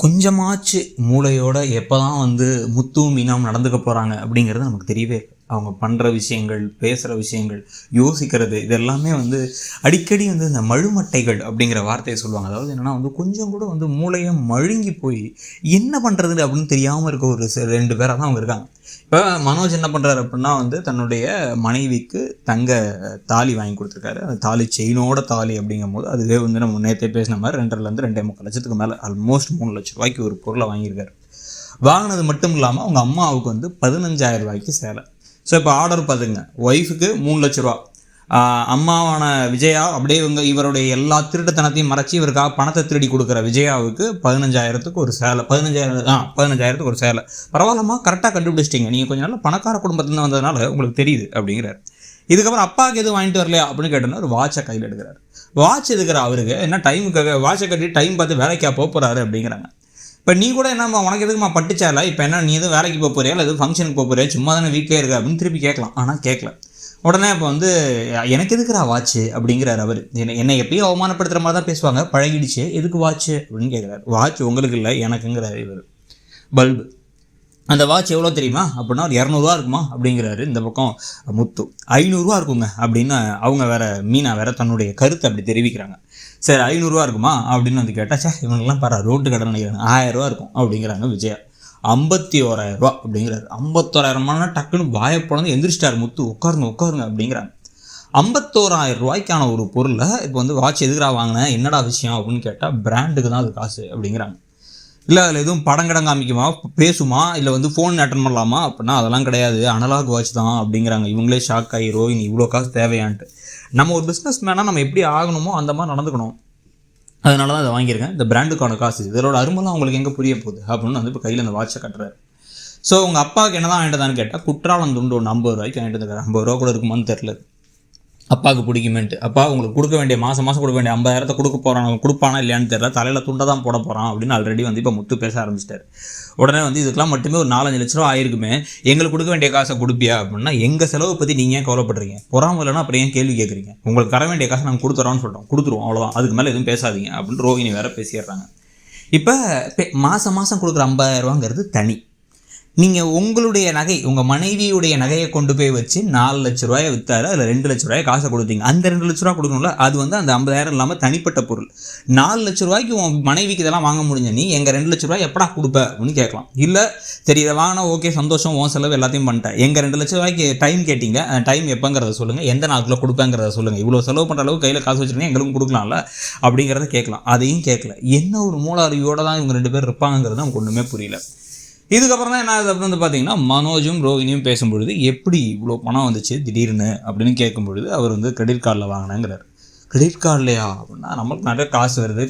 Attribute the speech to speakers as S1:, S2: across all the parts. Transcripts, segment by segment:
S1: கொஞ்சமாச்சு மூளையோட எப்போ தான் முத்துவும் மீனாவும் நடந்துக்க போகிறாங்க அப்படிங்கிறது நமக்கு தெரியவே இல்லை. அவங்க பண்ணுற விஷயங்கள், பேசுகிற விஷயங்கள், யோசிக்கிறது, இது எல்லாமே அடிக்கடி இந்த மழுமட்டைகள் அப்படிங்கிற வார்த்தையை சொல்லுவாங்க. அதாவது என்னென்னா கொஞ்சம் கூட மூளையை மழுங்கி போய் என்ன பண்ணுறது அப்படின்னு தெரியாமல் இருக்க ஒரு 2 பேராக தான் அவங்க இருக்காங்க. இப்போ மனோஜ் என்ன பண்ணுறாரு அப்படின்னா தன்னுடைய மனைவிக்கு தங்க தாலி வாங்கி கொடுத்துருக்காரு. அந்த தாலி செயினோட தாலி அப்படிங்கும் போது அதுவே நம்ம நேற்றே பேசின மாதிரி 2.5 2.25 லட்சத்துக்கு மேலே ஆல்மோஸ்ட் 3 லட்ச ரூபாய்க்கு ஒரு பொருளை வாங்கியிருக்காரு. வாங்கினது மட்டும் இல்லாமல் அவங்க அம்மாவுக்கு 15,000 ரூபாய்க்கு சேலை. ஸோ இப்போ ஆர்டர் பார்த்துங்க, ஒய்ஃபுக்கு 3 லட்ச ரூபா, அம்மாவான விஜயா அப்படியே இவருடைய எல்லா திருட்டுத்தனத்தையும் மறைச்சி இவருக்காக பணத்தை திருடி கொடுக்குற விஜயாவுக்கு 15,000க்கு ஒரு சேலை. 15,000க்கு ஒரு சேலை. பரவாயில்லம்மா, கரெக்டாக கண்டுபிடிச்சிட்டிங்க, நீங்கள் கொஞ்சம் நல்ல பணக்கார குடும்பத்துலேருந்து வந்ததுனால உங்களுக்கு தெரியுது அப்படிங்கிறார். இதுக்கப்புறம் அப்பாவுக்கு எதுவும் வாங்கிட்டு வரலையா அப்படின்னு கேட்டோன்னா ஒரு வாட்சை கையில் எடுக்கிறார். வாட்ச் எடுக்கிற அவருக்கு என்ன டைமுக்காக வாட்சை கட்டி டைம் பார்த்து வேலைக்கா போகிறாரு அப்படிங்கிறாங்க. இப்போ நீ கூட என்னம்மா உனக்கு எதுக்குமா பட்டுச்சால, இப்போ என்ன நீ எதுவும் வேலைக்கு போறியா இல்லை எதுவும் ஃபங்க்ஷனுக்கு போறியா, சும்மா தானே வீட்டிலே இருக்க அப்படின்னு திருப்பி கேட்கலாம். ஆனால் கேட்கல. உடனே இப்போ எனக்கு எதுக்குறா வாட்ச்சு அப்படிங்கிறார் அவர். என்னை எப்பயும் அவமானப்படுத்துகிற மாதிரி தான் பேசுவாங்க, பழகிடுச்சு, எதுக்கு வாட்ச்சு அப்படின்னு கேட்குறாரு. வாட்ச் உங்களுக்கு இல்லை எனக்குங்கிறாரு இவர். பல்பு, அந்த வாட்ச் எவ்வளோ தெரியுமா அப்படின்னா ஒரு 200 இருக்குமா அப்படிங்கிறாரு. இந்த பக்கம் முத்து 500 இருக்குங்க அப்படின்னு அவங்க வேற மீனா வேற தன்னுடைய கருத்தை அப்படி தெரிவிக்கிறாங்க. சரி 500 இருக்குமா அப்படின்னு கேட்டாச்சா, இவங்கெல்லாம் பாரு ரோட்டு கடை நினைக்கிறாங்க, 1000 இருக்கும் அப்படிங்கிறாங்க விஜயா. 51,000 அப்படிங்கிறாரு. 51,000 டக்குன்னு வாயப்போனது எந்திரிச்சிட்டார் முத்து. உட்காருங்க அப்படிங்கிறாங்க. 51,000 ரூபாய்க்கான ஒரு பொருளை இப்போ வாட்ச் எதுக்குறா வாங்கினேன், என்னடா விஷயம் அப்படின்னு கேட்டால் பிராண்டுக்கு தான் அது காசு அப்படிங்கிறாங்க. இல்லை அதில் எதுவும் படம் காமிக்குமா, பேசுமா, இல்லை ஃபோன் அட்டன் பண்ணலாமா அப்படின்னா அதெல்லாம் கிடையாது, அனலாக் வாட்ச் தான் அப்படிங்கிறாங்க. இவங்களே ஷாக் ஆகி ரோஹினி இவ்வளோ காசு தேவையான்ட்டு. நம்ம ஒரு பிஸ்னஸ் மேனாக நம்ம எப்படி ஆகணுமோ அந்த மாதிரி நடந்துக்கணும், அதனால தான் அதை வாங்கியிருக்கேன், இந்த பிராண்டுக்கான காசு, இதோட அருமெல்லாம் உங்களுக்கு எங்கே புரிய போகுது அப்படின்னு இப்போ கையில் அந்த வாட்சை கட்டுறாரு. ஸோ உங்கள் அப்பாவுக்கு என்ன தான் வாங்கிட்டதான்னு கேட்டால் குற்றாலம் துண்டு ஒன்று 50 ரூபாய்க்கு வாங்கிட்டு வந்துருக்காரு. 50 ரூபா கூட இருக்குமான்னு தெரில. அப்பாவுக்கு பிடிக்குமேன்ட்டு. அப்பா உங்களுக்கு கொடுக்க வேண்டிய மாதம் கொடுக்க வேண்டிய 50,000 கொடுப்பானா இல்லையான்னு தெரியல, தலையில் துண்டை தான் போட போகிறான் அப்படின்னு ஆல்ரெடி இப்போ முத்து பேச ஆரம்பிச்சிட்டார். உடனே இதுக்கெல்லாம் மட்டுமே ஒரு 4-5 லட்ச ரூபா ஆயிருக்குமே, எங்களுக்கு கொடுக்க வேண்டிய காசை கொடுப்பியா அப்படின்னா எங்கள் செலவை பற்றி நீங்கள் ஏன் கவலைப்படுறீங்க, பொறாமல் இல்லைன்னா அப்புறம் ஏன் கேள்வி கேட்குறீங்க, உங்களுக்கு தர வேண்டிய காசை நாங்கள் கொடுத்துறோன்னு சொல்கிறோம், கொடுத்துருவோம் அவ்வளோதான், அதுக்கு மேலே எதுவும் பேசாதீங்க அப்படின்னு ரோஹினி வேற பேசிடுறாங்க. இப்போ மாதம் கொடுக்குற 50,000 ரூபாங்கிறது தனி. நீங்கள் உங்களுடைய நகை, உங்கள் மனைவியுடைய நகையை கொண்டு போய் வச்சு 4 லட்ச ரூபாயை விற்றாரு, அதில் 2 லட்ச ரூபாயை காசை கொடுத்தீங்க. அந்த 2 லட்ச ரூபா கொடுக்கணும்ல, அது அந்த 50,000 இல்லாமல் தனிப்பட்ட பொருள். 4 லட்ச ரூபாய்க்கு உன் மனைவிக்கு இதெல்லாம் வாங்க முடிஞ்ச நீ எங்கள் 2 லட்ச ரூபாய் எப்படா கொடுப்ப அப்படின்னு கேட்கலாம். இல்லை சரி இதை வாங்கினா ஓகே சந்தோஷம், உன் செலவு எல்லாத்தையும் பண்ணிட்டேன், எங்கள் 2 லட்ச ரூபாய்க்கு டைம் கேட்டிங்க, டைம் எப்போங்கிறத சொல்லுங்கள், எந்த நாளுக்குள்ளே கொடுப்பேங்கிறத சொல்லுங்கள், இவ்வளோ செலவு பண்ணுற அளவுக்கு கையில் காசு வச்சுருந்தீங்க எங்களுக்கும் கொடுக்கலாம்ல அப்படிங்கிறத கேட்கலாம். அதையும் கேட்கல. என்ன ஒரு மூல அறிவோடு தான் இவங்க 2 பேர் இருப்பாங்கிறது நமக்கு ஒன்றுமே புரியல. இதுக்கப்புறம் தான் என்ன ஆகுது அப்படின்னு பார்த்தீங்கன்னா மனோஜும் ரோஹினியும் பேசும்பொழுது எப்படி இவ்வளோ பணம் வந்துச்சு திடீர்னு அப்படின்னு கேட்கும்பொழுது அவர் கிரெடிட் கார்டில் வாங்கினேங்கிறார். கிரெடிட் கார்ட்லையா அப்படின்னா நம்மளுக்கு நிறைய காசு வருது,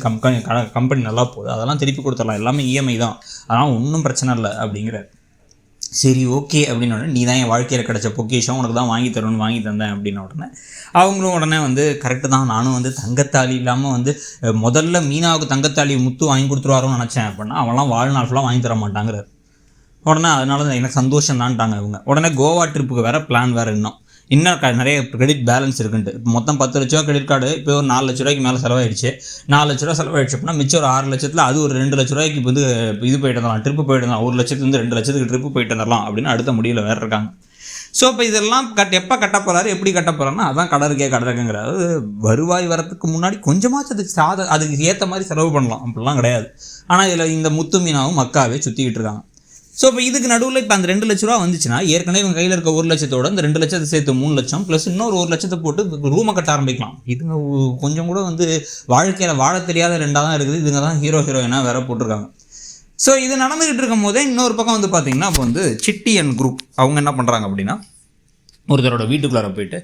S1: கம்பெனி நல்லா போகுது, அதெல்லாம் திருப்பி கொடுத்துடலாம், எல்லாமே இஎம்ஐ தான், அதெல்லாம் ஒன்றும் பிரச்சனை இல்லை அப்படிங்கிறார். சரி ஓகே அப்படின்ன உடனே நீ தான் என் வாழ்க்கையில் கிடச்ச பொக்கிஷம், உனக்கு தான் வாங்கி தரணும்னு வாங்கி தந்தேன் அப்படின்ன உடனே அவங்களும் உடனே கரெக்டு தான், நானும் தங்கத்தாலி இல்லாமல் முதல்ல மீனாவுக்கு தங்கத்தாலி முத்து வாங்கி கொடுத்துருவாரோன்னு நினச்சேன் அப்படின்னா அவன்லாம் வாழ்நாள் ஃபுல்லாக வாங்கி தர மாட்டாங்கிறார். உடனே அதனால எனக்கு சந்தோஷம் தான்ட்டாங்க இவங்க. உடனே கோவா ட்ரிப்புக்கு வேறு பிளான் வேறு இன்னும் நிறைய கிரெடிட் பேலன்ஸ் இருக்குன்ட்டு. மொத்தம் 10 லட்ச ரூபா கிரெடிட் கார்டு இப்போ ஒரு 4 லட்ச ரூபாய்க்கு மேலே செலவாயிடுச்சு. 4 லட்ச ரூபா செலவாயிடுச்சு அப்படின்னா மிச்சம் ஒரு 6 லட்சத்தில் அது ஒரு 2 லட்ச ரூபாய்க்கு இது போயிட்டு வந்துடலாம், ட்ரிப்பு போயிட்டு வந்துடலாம், 1 லட்சத்துலேருந்து 2 லட்சத்துக்கு ட்ரிப்பு போயிட்டு வந்துடலாம் அப்படின்னு அடுத்த முடியல வேறு இருக்காங்க. ஸோ இப்போ இதெல்லாம் எப்போ கட்ட போகிறாரு, எப்படி கட்ட போகிறாருன்னா அதான் கடற்கேங்கிறாரு. வருவாய் வரத்துக்கு முன்னாடி கொஞ்சமாச்சு அதுக்கு ஏற்ற மாதிரி செலவு பண்ணலாம், அப்படிலாம் கிடையாது. ஆனால் இதில் இந்த முத்து மீனாவும் மக்காவே சுற்றிக்கிட்டு இருக்காங்க. ஸோ இப்போ இதுக்கு நடுவில் இப்போ அந்த 2 லட்ச ரூபா வந்துச்சுன்னா ஏற்கனவே இவங்க கையில் இருக்க 1 லட்சத்தோட இந்த 2 லட்சத்தை சேர்த்து 3 லட்சம் ப்ளஸ் இன்னொரு 1 லட்சத்தை போட்டு ரூமை கட்ட ஆரம்பிக்கலாம். இதுங்க கொஞ்சம் கூட வாழ்க்கையில் வாழ தெரியாத 2ஆக தான் இருக்குது. இதுங்க தான் ஹீரோயினாக வேற போட்டிருக்காங்க. ஸோ இது நடந்துக்கிட்டு இருக்கும் போதே இன்னொரு பக்கம் பார்த்தீங்கன்னா இப்போ சிட்டி அண்ட் குரூப் அவங்க என்ன பண்ணுறாங்க அப்படின்னா ஒருத்தரோட வீட்டுக்குள்ளார போயிட்டு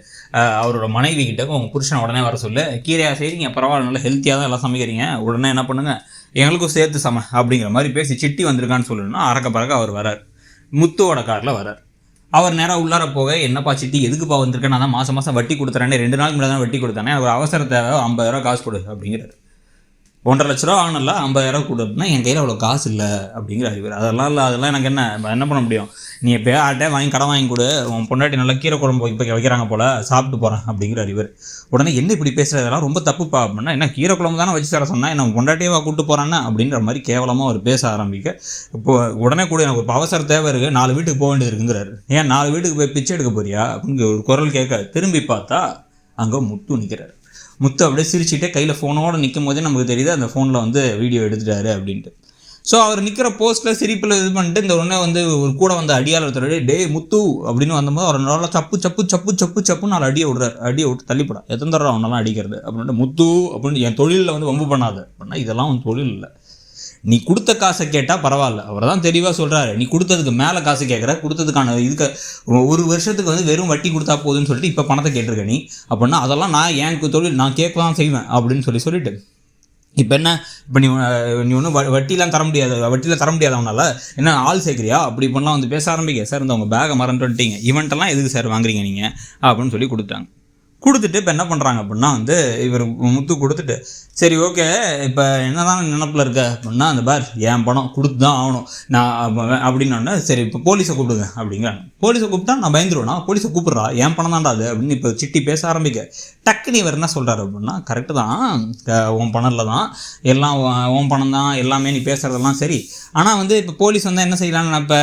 S1: அவரோட மனைவி கிட்ட அவங்க புருஷனை உடனே வர சொல்ல, கீரையாக செய்கிறீங்க பரவாயில்ல, நல்லா ஹெல்த்தியாக தான் எல்லாம் சமைக்கிறீங்க, உடனே என்ன பண்ணுங்கள் எங்களுக்கும் சேர்த்து அப்படிங்கிற மாதிரி பேசி சிட்டி வந்திருக்கான்னு சொல்லணும்னா பறக்க அவர் வரார், முத்துவோட காரில் வரார். அவர் நேராக உள்ளார போக, என்னப்பா சிட்டி எதுக்குப்பா வந்திருக்கேன், நான் தான் மாதம் வட்டி கொடுத்துறேன், 2 நாளுக்கு முன்னாடி தான் வட்டி கொடுத்தானே, அவர் அவசர தேவை 50,000 காசு கொடு அப்படிங்கிறார். ₹1,50,000 ஆகணும்ல, 50,000 கொடு அப்படின்னா என் கையில் அவ்வளோ காசு இல்லை அப்படிங்கிற இவர். அதெல்லாம் இல்லை, அதெல்லாம் எனக்கு என்ன பண்ண முடியும், நீ எப்போ யார்கிட்டே வாங்கி கடன் வாங்கி கொடு, உன் பொண்டாட்டி நல்லா கீரை குழம்பு இப்போ வைக்கிறாங்க போல் சாப்பிட்டு போகிறேன் அப்படிங்கிற இவர். உடனே என்ன இப்படி பேசுகிறதெல்லாம் ரொம்ப தப்புப்பா அப்படின்னா, என்ன கீரை குழம்பு தானே வச்சு தர சொன்னால் என்ன பொண்டாட்டியே கூப்பிட்டு போகிறான்னு அப்படின்ற மாதிரி கேவலமாக அவர் பேச ஆரம்பிக்க, இப்போது உடனே கூட எனக்கு ஒரு அவசர தேவை இருக்குது, 4 வீட்டுக்கு போக வேண்டியது இருக்குங்கிறாரு. ஏன் 4 வீட்டுக்கு போய் பிச்சை எடுக்க போறியா அப்படின்னு ஒரு குரல் கேட்க திரும்பி பார்த்தா அங்கே முத்து நிற்கிறார். முத்து அப்படியே சிரிச்சுட்டே கையில் ஃபோனோடு நிற்கும் போதே நமக்கு தெரியுது அந்த ஃபோனில் வந்து வீடியோ எடுத்துட்டாரு அப்படின்ட்டு. ஸோ அவர் நிற்கிற போஸ்ட்டில் சிரிப்பில் இது பண்ணிட்டு இந்த உடனே வந்து ஒரு கூட வந்து அடியாளர் டே முத்து அப்படின்னு வந்தபோது அவர் நல்லா சப்பு 4 அடியை விடுறாரு. அடியை விட்டு தள்ளிப்படா, எத்தனை தடவை அவனெல்லாம் அடிக்கிறது அப்படின்ட்டு, முத்து அப்படின்னு என் தொழிலில் வந்து வம்பு பண்ணாது அப்படின்னா இதெல்லாம் வந்து தொழில் இல்லை. நீ கொடுத்த காசை கேட்டால் பரவாயில்ல, அவர் தான் தெளிவாக சொல்கிறாரு, நீ கொடுத்ததுக்கு மேலே காசு கேட்குற, கொடுத்ததுக்கான இதுக்கு 1 வருஷத்துக்கு வந்து வெறும் வட்டி கொடுத்தா போதுன்னு சொல்லிட்டு இப்போ பணத்தை கேட்டிருக்க நீ அப்படின்னா அதெல்லாம் நான் எனக்கு தொழில் நான் கேட்க தான் செய்வேன் அப்படின்னு சொல்லிட்டு இப்போ என்ன, இப்போ நீ ஒன்றும் வட்டிலாம் தர முடியாது அவனால் என்ன ஆள் சேர்க்குறியா அப்படி இப்படிலாம் வந்து பேச ஆரம்பிக்க. சார் இந்த உங்கள் பேகை மறந்துட்டு வந்துட்டீங்க, இவன்ட்டெல்லாம் எதுக்கு சார் வாங்குறீங்க நீங்கள் அப்படின்னு சொல்லி கொடுத்துட்டு இப்போ என்ன பண்ணுறாங்க அப்படின்னா வந்து இவர் முத்து கொடுத்துட்டு சரி ஓகே இப்போ என்ன தான் நினப்பில் இருக்க அப்படின்னா அந்த பார் என் பணம் கொடுத்து தான் ஆகணும் நான் அப்படின்னோடனே சரி இப்போ போலீஸை கூப்பிடுங்க அப்படிங்கிறாங்க. போலீஸை கூப்பிட்டா நான் பயந்துருவேனா, போலீஸை கூப்பிட்றா என் பணம் தான்டா அது அப்படின்னு இப்போ சிட்டி பேச ஆரம்பிக்க. டக்குன்னு இவர் என்ன சொல்கிறாரு அப்படின்னா கரெக்டு தான், உன் பணத்தில் தான் எல்லாம், உன் பணம் தான் எல்லாமே, நீ பேசுகிறதெல்லாம் சரி, ஆனால் வந்து இப்போ போலீஸ் வந்தால் என்ன செய்யலான்னு நான் இப்போ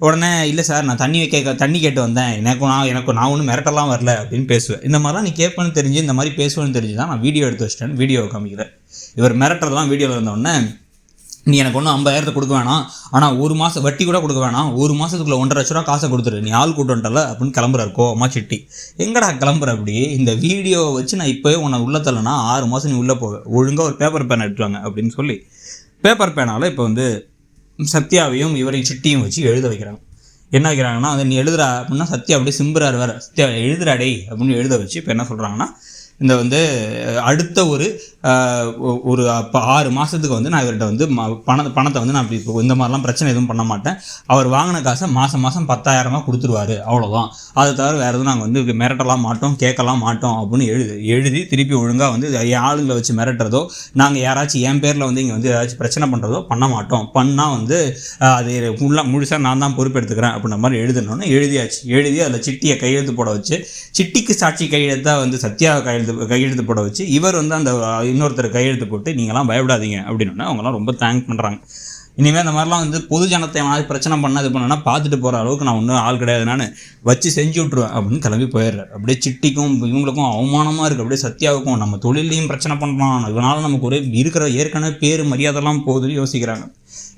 S1: உடனே இல்லை சார் நான் தண்ணி கேட்டு வந்தேன், நான் ஒன்றும் மிரட்டலாம் வரல அப்படின்னு பேசுவேன். இந்த மாதிரிலாம் நீ கேட்பேன்னு தெரிஞ்சு இந்த மாதிரி பேசுவேன்னு தெரிஞ்சு தான் நான் வீடியோ எடுத்து வச்சிட்டேன், வீடியோவை காமிக்கிறேன். இவர் மிரட்டுறதுலாம் வீடியோவில் இருந்தோடனே நீ எனக்கு ஒன்றும் 50,000 கொடுக்க வேணாம், ஆனால் 1 மாதம் வட்டி கூட கொடுக்க வேணாம், 1 மாதத்துக்குள்ளே ₹1,50,000 காசை கொடுத்துரு, நீ ஆள் கூட்டு வந்துட்டல அப்படின்னு கிளம்புறாரு கோவமா சிட்டி. எங்கடா கிளம்புற அப்படி, இந்த வீடியோவை வச்சு நான் இப்போயே உன்னை உள்ளே தள்ளனா 6 மாதம் நீ உள்ளே போக, ஒழுங்காக ஒரு பேப்பர் பேனை எடுத்துவாங்க அப்படின்னு சொல்லி பேப்பர் பேனால் இப்போ வந்து சத்யாவையும் இவரையும் சிட்டியும் வச்சு எழுத வைக்கிறாங்க. என்ன வைக்கிறாங்கன்னா வந்து நீ எழுதுறா அப்படின்னா சத்யா அப்படியே சிம்புறாரு வேறு, சத்யா எழுதுறாடே அப்படின்னு எழுத வச்சு இப்போ என்ன சொல்கிறாங்கன்னா இந்த வந்து அடுத்த ஒரு 6 மாதத்துக்கு வந்து நான் இவர்கிட்ட வந்து பணத்தை வந்து நான் இப்போ இந்த மாதிரிலாம் பிரச்சனை எதுவும் பண்ண மாட்டேன், அவர் வாங்கின காசை மாதம் 10,000 கொடுத்துருவாரு அவ்வளோதான், அதை தவிர வேறு எதுவும் நாங்கள் வந்து மிரட்டலாம் மாட்டோம் கேட்கலாம் மாட்டோம் அப்படின்னு எழுதி திருப்பி ஒழுங்காக வந்து ஆளுங்களை வச்சு மிரட்டுறதோ நாங்கள் யாராச்சும் என் பேரில் வந்து இங்கே வந்து ஏதாச்சும் பிரச்சனை பண்ணுறதோ பண்ண மாட்டோம், பண்ணால் வந்து அது முழுசாக நான் தான் பொறுப்பெடுத்துக்கிறேன் அப்படின்ற மாதிரி எழுதணும்னு எழுதி அதில் சிட்டியை கையெழுத்து போட வச்சு, சிட்டிக்கு சாட்சி கையெழுத்தாக வந்து சத்யாவை கையெழுத்து போட வச்சு இவர் வந்து அந்த இன்னொருத்தர் கையெழுத்து போட்டு நீங்களாம் பயப்படாதீங்க அப்படின்னு அவங்களாம் ரொம்ப தேங்க் பண்ணுறாங்க. இனிமேல் அந்த மாதிரிலாம் வந்து பொது ஜனத்தை மாதிரி பிரச்சனை பண்ணாது பண்ணனா பார்த்துட்டு போகிற அளவுக்கு நான் ஒன்றும் ஆள் கிடையாது, நான் வச்சு செஞ்சு விட்ருவேன் அப்படின்னு கிளம்பி போயிடுறாரு. அப்படியே சிட்டிக்கும் இவங்களுக்கும் அவமானமாக இருக்குது, அப்படியே சத்யாவுக்கும் நம்ம தொழிலையும் பிரச்சனை பண்ணுறான், இதனால் நமக்கு ஒரு இருக்கிற ஏற்கனவே பேர் மரியாதைலாம் போகுதுன்னு யோசிக்கிறாங்க.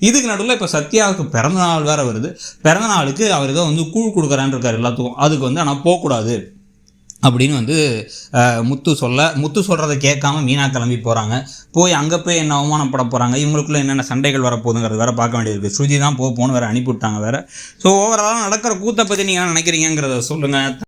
S1: இதுக்கு நடுவில் இப்போ சத்யாவுக்கு பிறந்த நாள் வேறு வருது, பிறந்த நாளுக்கு அவர் ஏதோ வந்து கூழ் கொடுக்குறான்னு இருக்கார் எல்லாத்துக்கும், அதுக்கு வந்து ஆனால் போகக்கூடாது அப்படின்னு வந்து முத்து சொல்கிறத கேட்காம மீனா கிளம்பி போகிறாங்க. போய் அங்கே போய் என்ன அவமானப்பட போகிறாங்க, இவங்களுக்குள்ளே என்னென்ன சண்டைகள் வரப்போகுதுங்கிறது வேறு பார்க்க வேண்டியது இருக்குது. ஸ்ருதி தான் போகணும்னு வேறு அனுப்பிவிட்டாங்க வேறு. ஸோ ஓவராலாக நடக்கிற கூத்தை பற்றி நீங்கள் என்ன நினைக்கிறீங்கிறத சொல்லுங்கள்.